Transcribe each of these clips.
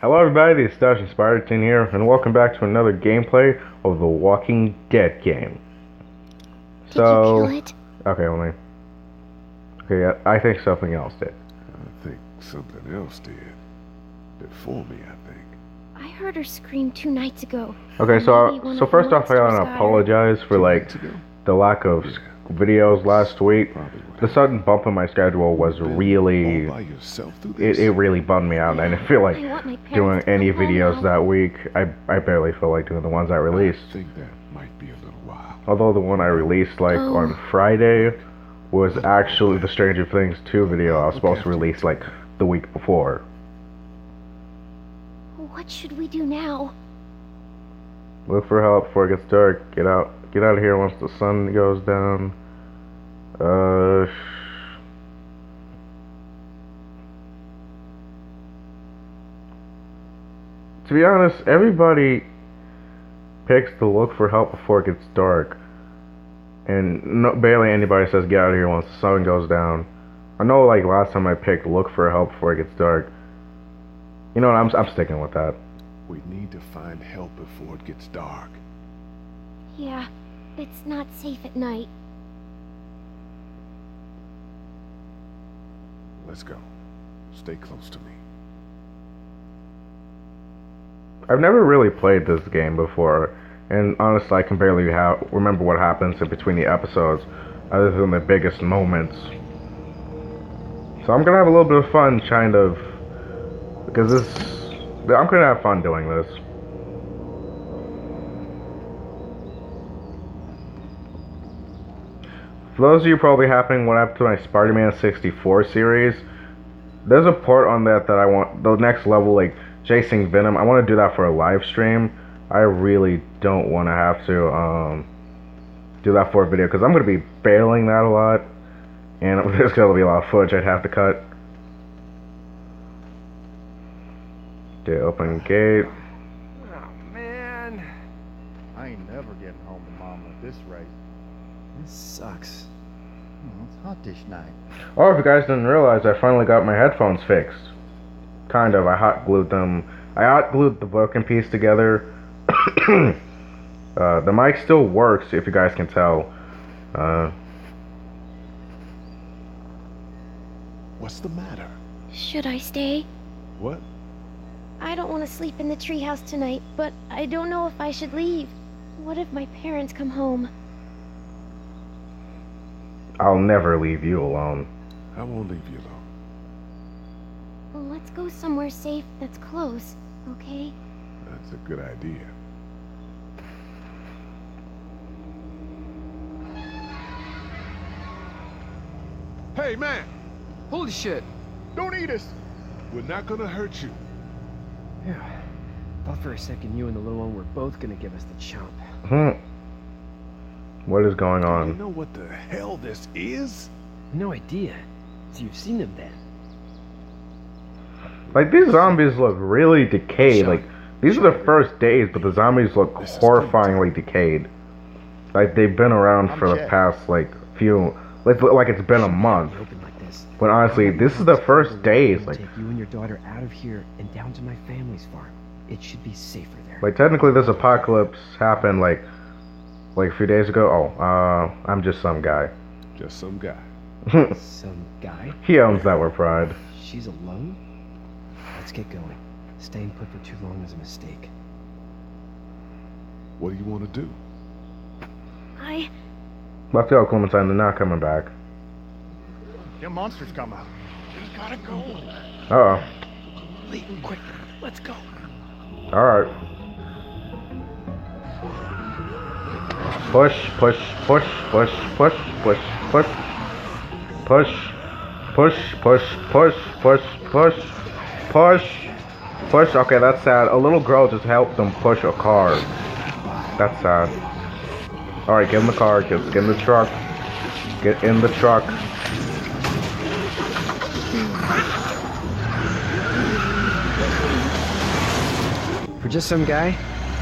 Hello everybody, this is Dodge Inspired here, and welcome back to another gameplay of the Walking Dead game. Did you kill it? Okay, yeah, I think something else did. I think something else did. Before me, I think. I heard her scream 2 nights ago. Okay, so first off, I gotta apologize for the lack of videos last week. The sudden bump in my schedule was really, it really bummed me out. I didn't feel like doing any videos that week. I barely feel like doing the ones I released. I think that might be a little while. Although the one I released on Friday was actually the Stranger Things 2 video I was supposed to release like the week before. What should we do now? Look for help before it gets dark. Get out of here once the sun goes down. To be honest, everybody picks to look for help before it gets dark, and barely anybody says get out of here once the sun goes down. I know, like last time I picked look for help before it gets dark. You know what? I'm sticking with that. We need to find help before it gets dark. Yeah, it's not safe at night. Let's go. Stay close to me. I've never really played this game before, and honestly, I can barely remember what happens in between the episodes, other than the biggest moments. So I'm gonna have a little bit of fun, because I'm gonna have fun doing this. For those of you probably happening what happened to my Spider-Man 64 series, there's a part on that I want, the next level, like chasing Venom, I want to do that for a live stream. I really don't want to have to do that for a video, because I'm going to be bailing that a lot, and there's going to be a lot of footage I'd have to cut. Okay, open gate. Oh man, I ain't never getting home to Mom at this rate. This sucks. Oh, it's hot dish night. Oh, if you guys didn't realize, I finally got my headphones fixed. Kind of. I hot glued them. I hot glued the broken piece together. The mic still works, if you guys can tell. What's the matter? Should I stay? What? I don't want to sleep in the treehouse tonight, but I don't know if I should leave. What if my parents come home? I'll never leave you alone. I won't leave you alone. Well, let's go somewhere safe that's close, okay? That's a good idea. Hey, man! Holy shit! Don't eat us! We're not gonna hurt you. Yeah. Thought for a second you and the little one were both gonna give us the chomp. What is going on? Do you know what the hell this is? No idea. So you've seen them then? Like, these zombies look really decayed. Like, these are the first days, but the zombies look horrifyingly decayed. Like, they've been around for the past, like it's been a month. But honestly, this is the first days. Like, take you and your daughter out of here and down to my family's farm. It should be safer there. Like, technically, this apocalypse happened like a few days ago. Oh, I'm just some guy. Just some guy. Some guy? He owns that with pride. She's alone? Let's get going. Staying put for too long was a mistake. What do you want to do? Let's go, Clementine. They're not coming back. Them monsters come out. We gotta go. Uh-oh. Lee, quick, let's go. Alright. Push, push, push, push, push, push, push. Push. Push, push, push, push, push. Push. Push. Okay, that's sad. A little girl just helped them push a car. That's sad. Alright, get in the car. Get in the truck. Get in the truck. For just some guy,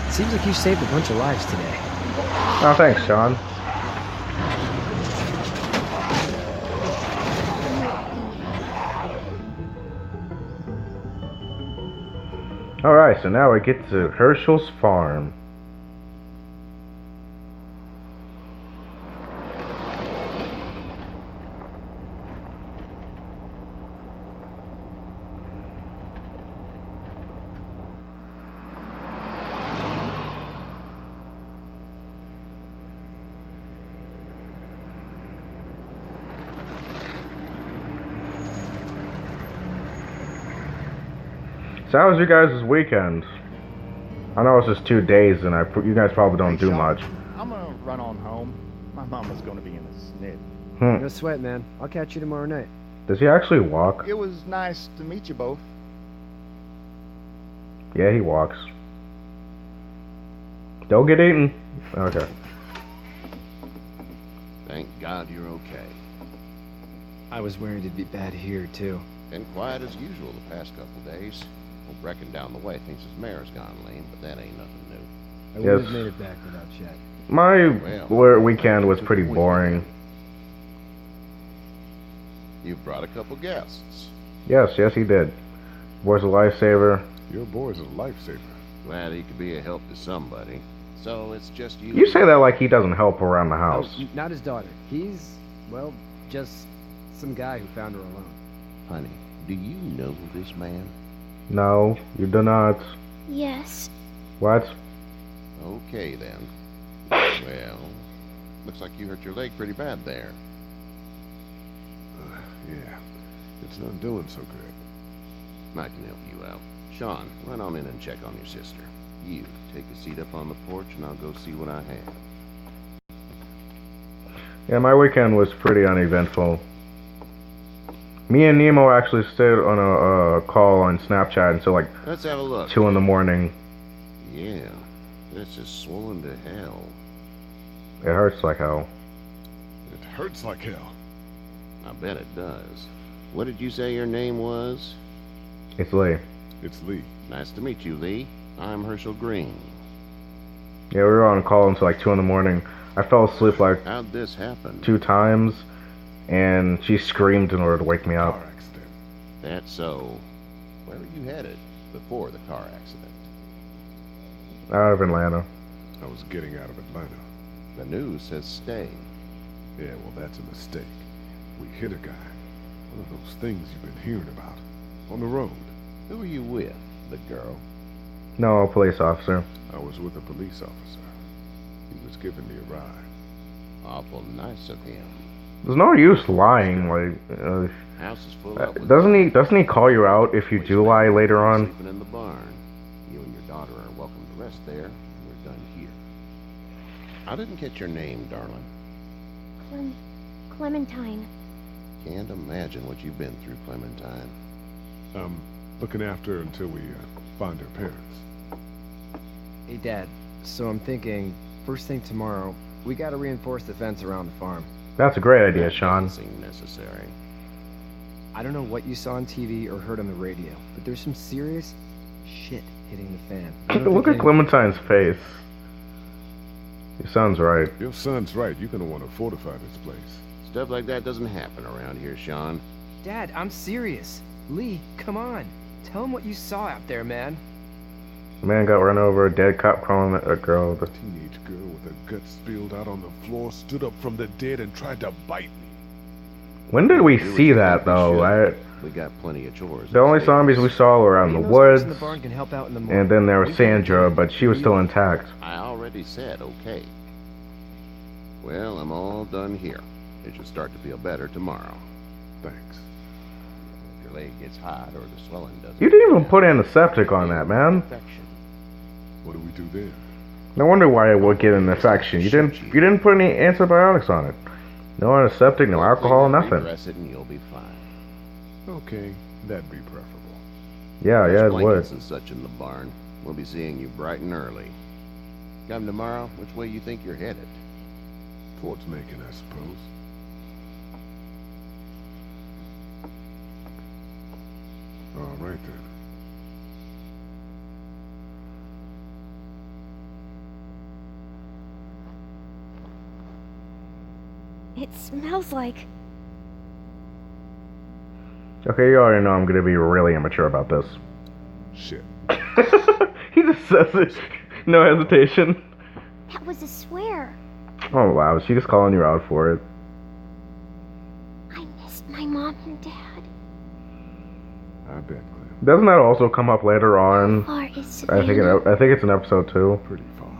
it seems like you saved a bunch of lives today. Oh, thanks, Sean. Alright, so now we get to Herschel's farm. So how was your guys' weekend? I know it's just 2 days, and you guys probably don't do Sean, much. I'm gonna run on home. My mama's gonna be in a snit. No sweat, man. I'll catch you tomorrow night. Does he actually walk? It was nice to meet you both. Yeah, he walks. Don't get eaten. Okay. Thank God you're okay. I was worried it'd be bad here, too. Been quiet as usual the past couple days. Old Brecken down the way thinks his mare's gone lame, but that ain't nothing new. I would Yes. have made it back without Chet. My weekend was pretty boring. You've brought a couple guests. Yes, he did. Boy's a lifesaver. Your boy's a lifesaver. Glad he could be a help to somebody. So it's just you. You say that like he doesn't help around the house. Oh, not his daughter. He's, well, just some guy who found her alone. Honey, do you know this man? No, you do not. Yes. What? Okay then. Well, looks like you hurt your leg pretty bad there. Yeah, it's not doing so good. I can help you out. Sean, run on in and check on your sister. You take a seat up on the porch and I'll go see what I have. Yeah, my weekend was pretty uneventful. Me and Nemo actually stayed on a call on Snapchat until like Let's have a look. 2 in the morning. Yeah, this is swollen to hell. It hurts like hell. It hurts like hell. I bet it does. What did you say your name was? It's Lee. It's Lee. Nice to meet you, Lee. I'm Herschel Green. Yeah, we were on call until like 2 in the morning. I fell asleep like How'd this happen? 2 times, and she screamed in order to wake me up. Car accident. That's so. Where were you headed before the car accident? Out of Atlanta. I was getting out of Atlanta. The news says stay. Yeah, well, that's a mistake. We hit a guy. One of those things you've been hearing about. On the road. Who were you with? The girl? No, a police officer. I was with a police officer. He was giving me a ride. Awful nice of him. There's no use lying. Like, House is full up with doesn't he call you out if you do lie later on? Sleeping in the barn. You and your daughter are welcome to rest there. We're done here. I didn't catch your name, darling. Clementine. Can't imagine what you've been through, Clementine. Looking after her until we find her parents. Hey, Dad. So I'm thinking, first thing tomorrow, we gotta reinforce the fence around the farm. That's a great idea, That Sean. doesn't seem necessary. I don't know what you saw on TV or heard on the radio, but there's some serious shit hitting the fan. I don't Look think at Clementine's face. Your son's right. Your son's right. You're gonna want to fortify this place. Stuff like that doesn't happen around here, Sean. Dad, I'm serious. Lee, come on. Tell him what you saw out there, man. A man got run over, a dead cop crawling at a girl. A teenage girl with her guts spilled out on the floor stood up from the dead and tried to bite me. When did we Do what see you that, think we though? should. We got plenty of chores. The only zombies we saw were out in Lee the knows folks woods, in the barn can help out in the morning. and then there was We can Sandra, do it. but she was still intact. I already said okay. Well, I'm all done here. It should start to feel better tomorrow. Thanks. If your leg gets hot or the swelling doesn't... You didn't even put antiseptic on that, man. Infection. What do we do then? No wonder why it would get an infection. You didn't put any antibiotics on it. No antiseptic, no alcohol, nothing. Dress it and you'll be fine. Okay, that'd be preferable. Yeah, There's it would. blankets and such in the barn. We'll be seeing you bright and early. Come tomorrow, which way you think you're headed? Towards Macon, I suppose. All right then. It smells like... Okay, you already know I'm gonna be really immature about this. Shit, He just says it. No hesitation. That was a swear. Oh wow, she's just calling you out for it. I missed my mom and dad. I bet, Clem. Doesn't that also come up later on? How far is I think Savannah? I think it's in episode 2. Pretty far.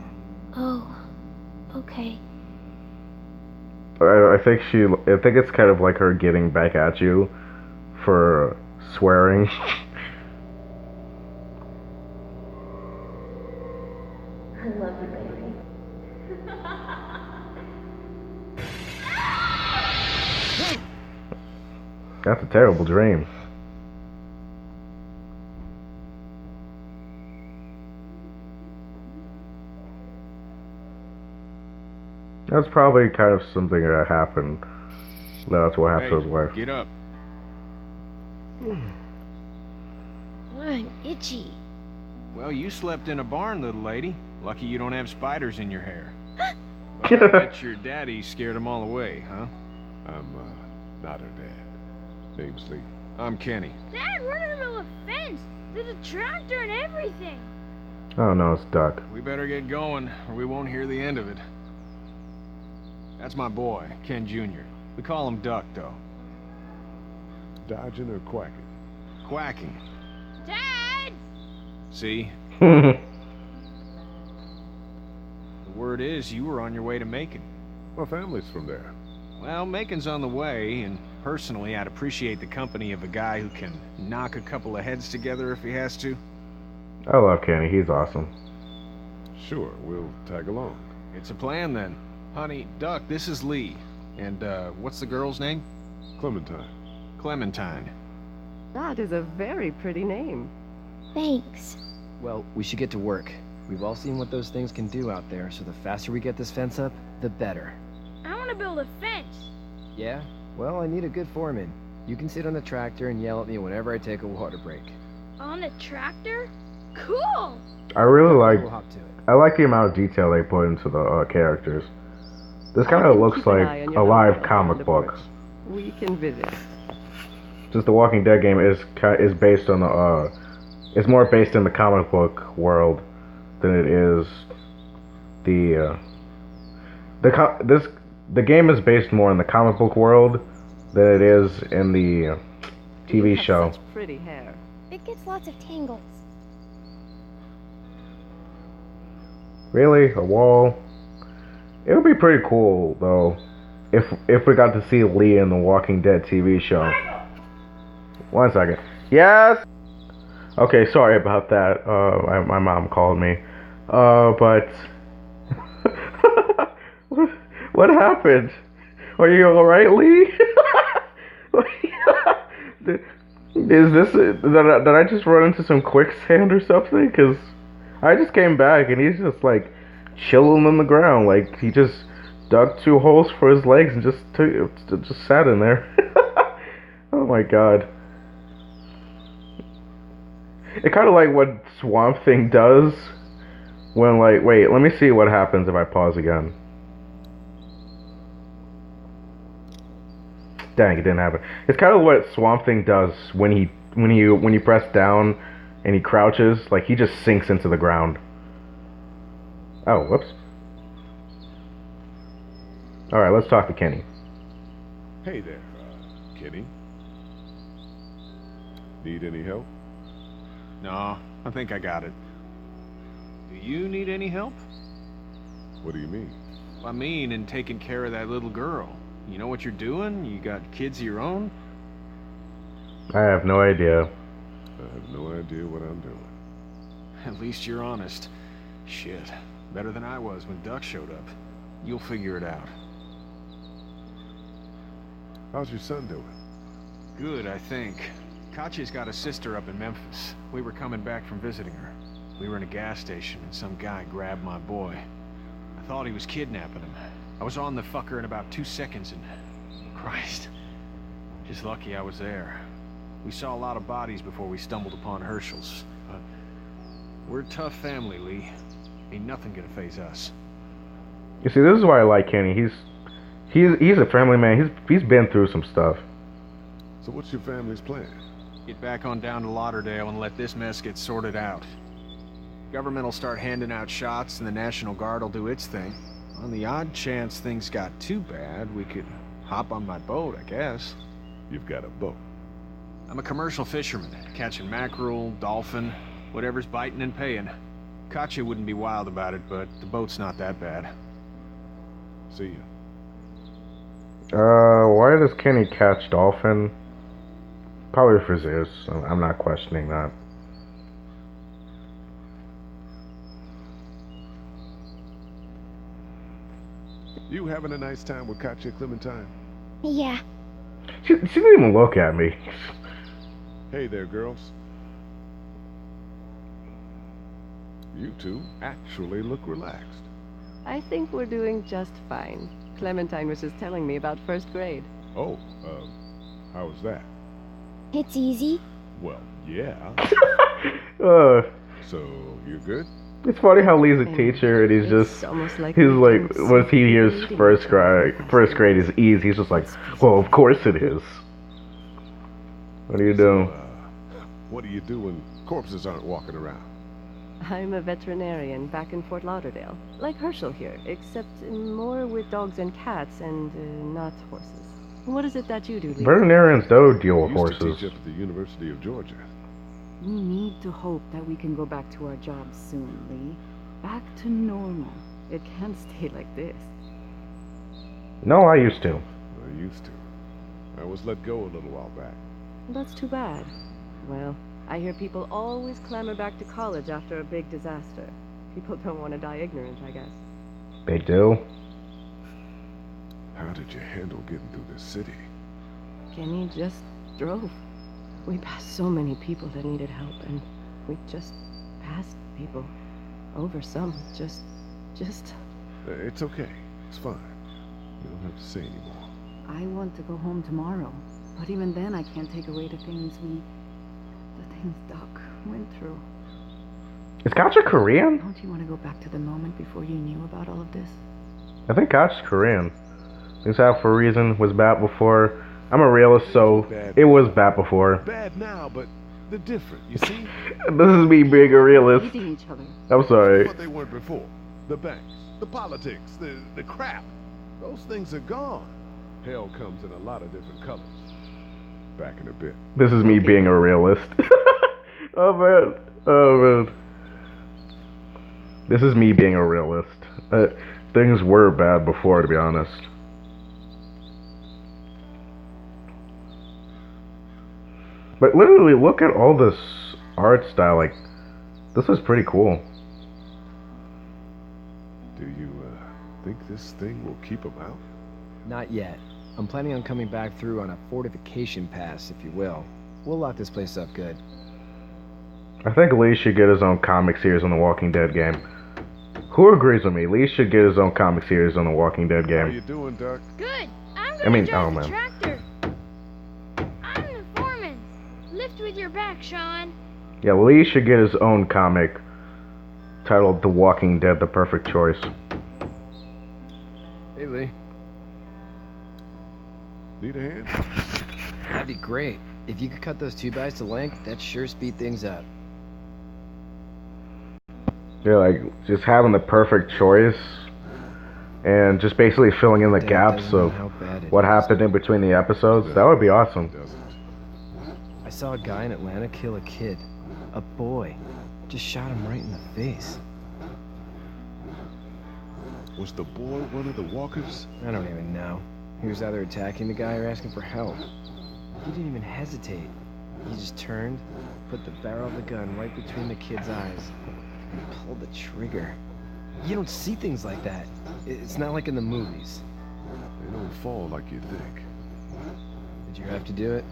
Oh, okay. I think it's kind of like her getting back at you for swearing. I love you, baby. That's a terrible dream. That's probably kind of something that happened. That's what happened to his wife. Get up. I'm itchy. Well, you slept in a barn, little lady. Lucky you don't have spiders in your hair. Well, I bet your daddy scared them all away, huh? I'm, not her dad. Name's Lee. I'm Kenny. Dad, we're in the middle of a fence. There's a tractor and everything. Oh no, it's Duck. We better get going, or we won't hear the end of it. That's my boy, Ken Jr. We call him Duck, though. Dodging or quacking? Quacking. Dad! See? The word is you were on your way to Macon. My family's from there. Well, Macon's on the way, and personally, I'd appreciate the company of a guy who can knock a couple of heads together if he has to. I love Kenny. He's awesome. Sure, we'll tag along. It's a plan, then. Honey, Duck, this is Lee. And, what's the girl's name? Clementine. Clementine. That is a very pretty name. Thanks. Well, we should get to work. We've all seen what those things can do out there, so the faster we get this fence up, the better. I want to build a fence. Yeah? Well, I need a good foreman. You can sit on the tractor and yell at me whenever I take a water break. On the tractor? Cool! I really like. We'll hop to it. I like the amount of detail they put into the characters. This kind I of can looks keep an eye like on a your live daughter comic on the book. porch. We can visit. Since the Walking Dead game is based on the it's more based in the comic book world than it is the game is based more in the comic book world than it is in the You TV have show. Such pretty hair. It gets lots of tangles. Really, a wall? It would be pretty cool though if we got to see Lee in the Walking Dead TV show. 1 second. Yes. Okay, sorry about that. My mom called me. But what happened? Are you all right, Lee? Is this did I just run into some quicksand or something? Because I just came back and he's just like chilling on the ground, like he just dug 2 holes for his legs and just sat in there. Oh my god. It kind of like what Swamp Thing does when like, wait, let me see what happens if I pause again. Dang, it didn't happen. It's kind of what Swamp Thing does when you press down and he crouches, like he just sinks into the ground. Oh, whoops. Alright, let's talk to Kenny. Hey there, Kenny. Need any help? No, I think I got it. Do you need any help? What do you mean? I mean, in taking care of that little girl. You know what you're doing? You got kids of your own? I have no idea. I have no idea what I'm doing. At least you're honest. Shit. Better than I was when Duck showed up. You'll figure it out. How's your son doing? Good, I think. Katya's got a sister up in Memphis. We were coming back from visiting her. We were in a gas station and some guy grabbed my boy. I thought he was kidnapping him. I was on the fucker in about 2 seconds and... Christ. Just lucky I was there. We saw a lot of bodies before we stumbled upon Herschel's. But we're a tough family, Lee. Ain't nothing gonna faze us. You see, this is why I like Kenny. He's a family man. He's been through some stuff. So what's your family's plan? Get back on down to Lauderdale and let this mess get sorted out. Government will start handing out shots and the National Guard will do its thing. On the odd chance things got too bad, we could hop on my boat, I guess. You've got a boat. I'm a commercial fisherman, catching mackerel, dolphin, whatever's biting and paying. Katya wouldn't be wild about it, but the boat's not that bad. See ya. Why does Kenny catch dolphin? Probably for Zeus. I'm not questioning that. You having a nice time with Katya, Clementine? Yeah. She didn't even look at me. Hey there, girls. You two actually look relaxed. I think we're doing just fine. Clementine was just telling me about first grade. Oh, how was that? It's easy. Well, yeah. So, you're good? It's funny how Lee's a teacher and he's It's just, almost like he's we like, can once he see hears reading first grade is easy, he's just like, well, of course it is. What do you do? What do you do when corpses aren't walking around? I'm a veterinarian back in Fort Lauderdale, like Herschel here, except more with dogs and cats and not horses. What is it that you do, Lee? Veterinarians don't deal with I used to horses. teach up at the University of Georgia. We need to hope that we can go back to our jobs soon, Lee. Back to normal. It can't stay like this. No, I used to. I used to. I was let go a little while back. That's too bad. Well, I hear people always clamor back to college after a big disaster. People don't want to die ignorant, I guess. They do. How did you handle getting through the city? Kenny just drove. We passed so many people that needed help, and we just passed people. Over some, just... It's okay. It's fine. You don't have to say anymore. I want to go home tomorrow. But even then, I can't take away the things Doc went through. Is Katya Korean? Don't you want to go back to the moment before you knew about all of this? I think Katya's Korean. Things happen for a reason, was bad before. I'm a realist, so it was bad before. Bad now, but they're different, you see? This is me being a realist. Eating each other. I'm sorry. What they weren't before. The banks, the politics, the crap. Those things are gone. Hell comes in a lot of different colors. Back in a bit. This is me being a realist. Oh man. Oh man. This is me being a realist. Things were bad before, to be honest. But literally, look at all this art style. Like, this is pretty cool. Do you, think this thing will keep them out? Not yet. I'm planning on coming back through on a fortification pass, if you will. We'll lock this place up good. I think Lee should get his own comic series on the Walking Dead game. Who agrees with me? Lee should get his own comic series on the Walking Dead How game. you doing, Doc? Good. I'm gonna drive the man. tractor. I'm the foreman. Lift with your back, Sean. Yeah, Lee should get his own comic titled The Walking Dead: The Perfect Choice. Hey, Lee. Need a hand? That'd be great. If you could cut those 2x to length, that'd sure speed things up. Yeah, like, just having the perfect choice and just basically filling in the Dad gaps doesn't know of how bad it what is. happened in between the episodes. That would be awesome. Doesn't. I saw a guy in Atlanta kill a kid. A boy. Just shot him right in the face. Was the boy one of the walkers? I don't even know. He was either attacking the guy or asking for help. He didn't even hesitate. He just turned, put the barrel of the gun right between the kid's eyes, and pulled the trigger. You don't see things like that. It's not like in the movies. They don't fall like you think. Did you have to do it?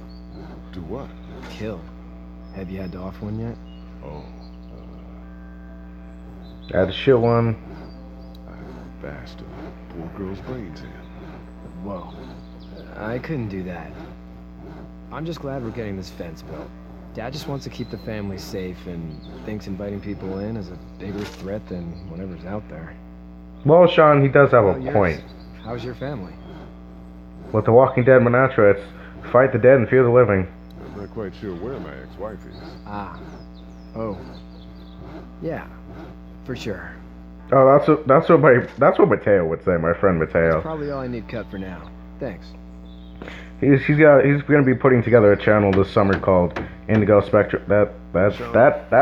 Do what? Kill. Have you had to offer one yet? Oh, Had to shoot one. I bashed a poor girl's brains in. Whoa. I couldn't do that. I'm just glad we're getting this fence built. Dad just wants to keep the family safe and thinks inviting people in is a bigger threat than whatever's out there. Well, Sean, he does have How a about yours? point. How's your family? With The Walking Dead mantra, it's fight the dead and fear the living. I'm Not quite sure where my ex-wife is. Ah. Oh. Yeah. For sure. Oh, that's what Mateo would say. My friend Mateo. That's probably all I need cut for now. Thanks. He's gonna be putting together a channel this summer called Indigo Spectrum. That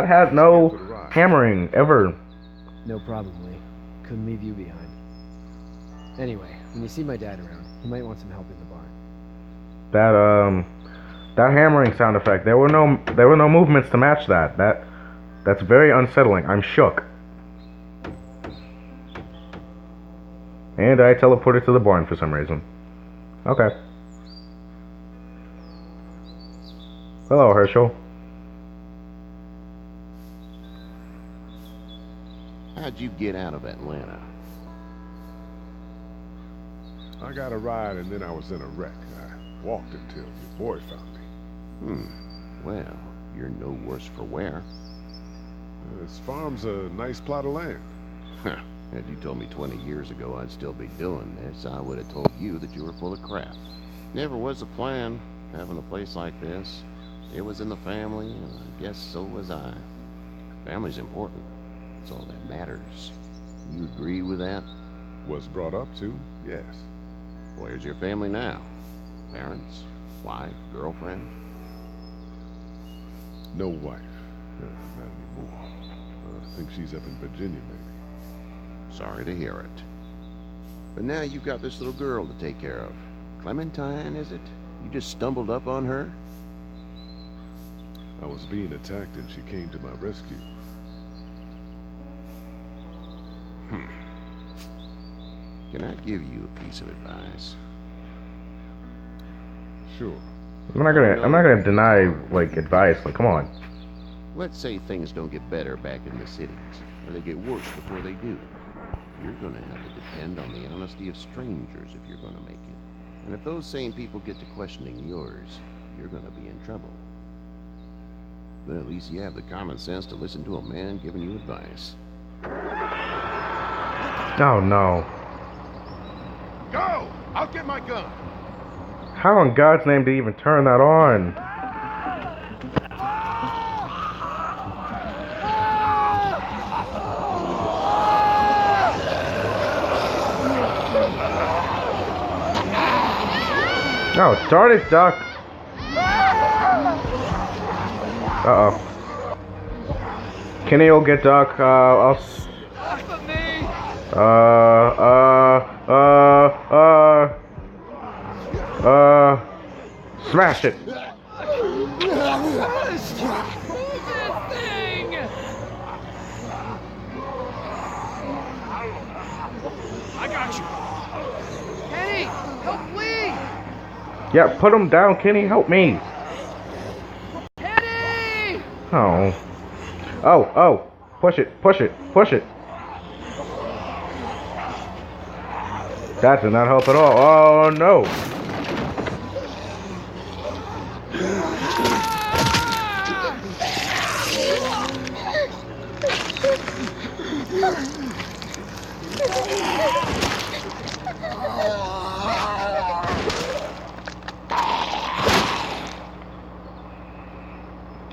has no hammering ever. No problem, Lee. Couldn't leave you behind. Anyway, when you see my dad around, he might want some help in the barn. That hammering sound effect. There were no movements to match that. That's very unsettling. I'm shook. And I teleported to the barn for some reason. Okay. Hello, Herschel. How'd you get out of Atlanta? I got a ride and then I was in a wreck. I walked until your boy found me. Well, you're no worse for wear. This farm's a nice plot of land. Had you told me 20 years ago I'd still be doing this, I would have told you that you were full of crap. Never was a plan, having a place like this. It was in the family, and I guess so was I. Family's important. It's all that matters. You agree with that? Was brought up to, yes. Where's your family now? Parents? Wife? Girlfriend? No wife. Not anymore. I think she's up in Virginia, maybe. Sorry to hear it. But now you've got this little girl to take care of. Clementine, is it? You just stumbled up on her? I was being attacked and she came to my rescue. Can I give you a piece of advice? Sure. I'm not gonna deny like advice. Like, come on. Let's say things don't get better back in the cities, or they get worse before they do. You're gonna have to depend on the honesty of strangers if you're gonna make it. And if those same people get to questioning yours, you're gonna be in trouble. But at least you have the common sense to listen to a man giving you advice. Oh no. Go! I'll get my gun! How in God's name did he even turn that on? Oh, darn it, Duck. Uh-oh. Kenny will get Duck. Smash it. I got you. Kenny, help Lee. Yeah, put him down, Kenny. Help me. Kenny! Oh. Oh. Push it. That did not help at all. Oh, no.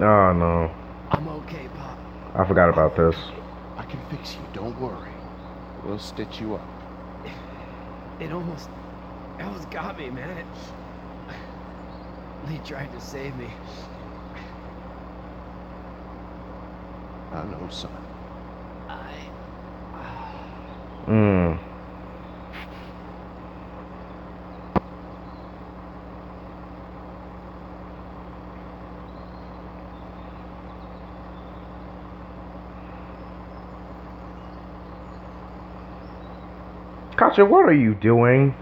Oh, no. I'm okay, Pop. I forgot about this. I can fix you, don't worry. We'll stitch you up. It almost got me, man. Lee tried to save me. I know, son. Katja, what are you doing?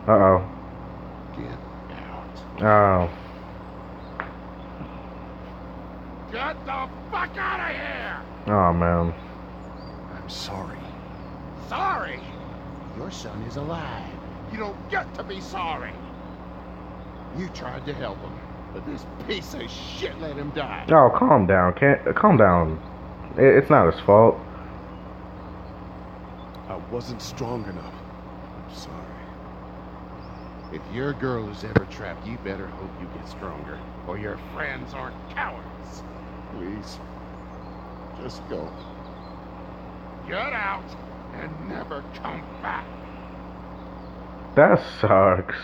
Uh-oh. Get out. Oh. Get the fuck out of here! Oh, man. I'm sorry. Sorry! Your son is alive. You don't get to be sorry! You tried to help him, but this piece of shit let him die. Oh, calm down. Calm down. It's not his fault. I wasn't strong enough. I'm sorry. If your girl is ever trapped, you better hope you get stronger, or your friends aren't cowards. Please, just go. Get out and never come back. That sucks.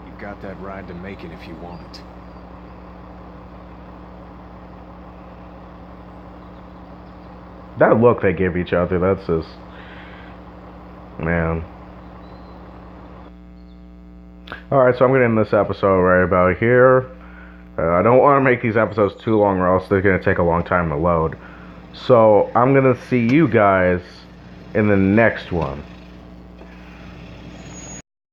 You've got that ride to Macon if you want it. That look they give each other, that's just... Man. Alright, so I'm going to end this episode right about here. I don't want to make these episodes too long or else they're going to take a long time to load. So, I'm going to see you guys in the next one.